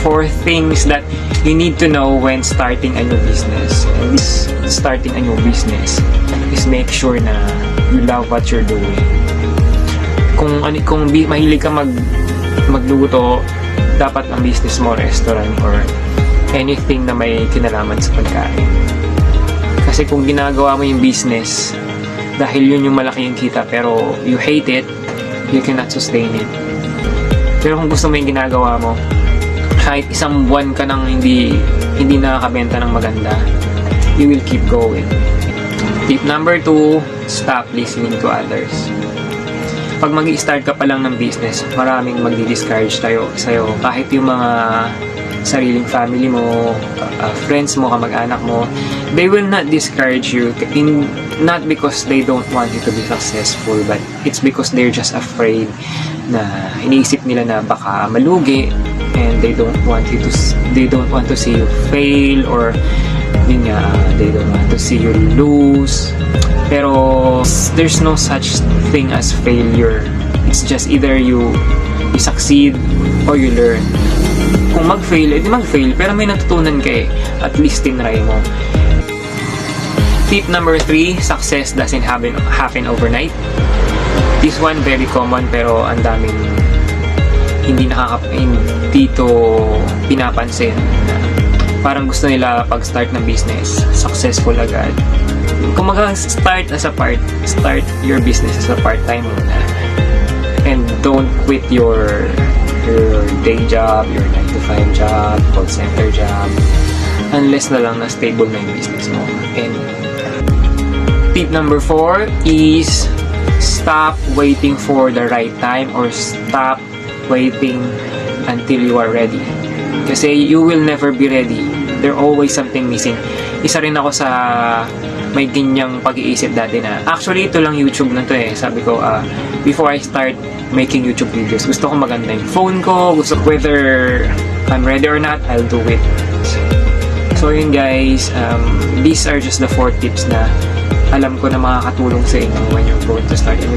4 things that you need to know when starting a new business. And this starting a new business is make sure na you love what you're doing. Kung mahilig ka magluto, dapat ang business mo restaurant or anything na may kinalaman sa pagkain. Kasi kung ginagawa mo yung business dahil yun yung malaki yung kita pero you hate it, you cannot sustain it. Pero kung gusto mo yung ginagawa mo, kahit isang buwan ka nang hindi nakakabenta ng maganda, you will keep going. Tip number 2, stop listening to others. Pag mag-i-start ka pa lang ng business, maraming magdi-discourage sa'yo. Kahit yung mga sariling family mo, friends mo, kamag-anak mo, they will not discourage you. Not because they don't want you to be successful, but it's because they're just afraid na iniisip nila na baka malugi and they don't want to see you fail, or yun nga, they don't want to see you lose. Pero there's no such thing as failure. It's just either you succeed or you learn. Kung mag-fail, edi mag-fail, pero may natutunan ka eh. At least tinry mo. Tip number 3, success doesn't happen overnight. This one very common pero ang daming hindi to pinapansin. Parang gusto nila pag-start ng business, successful agad. Kung mag-start start your business as a part-time muna. And don't quit your day job, your 9-to-5 job, call center job, unless na lang na stable na yung business mo. And tip number 4 is stop waiting for the right time, or stop waiting until you are ready. Kasi you will never be ready. There's always something missing. Isa rin ako sa may ganyang pag-iisip dati na actually ito lang YouTube na to eh. Sabi ko, before I start making YouTube videos, gusto ko maganda yung phone ko, whether I'm ready or not, I'll do it. So yun guys, these are just the 4 tips na alam ko na makakatulong sa inyo when you're going to start a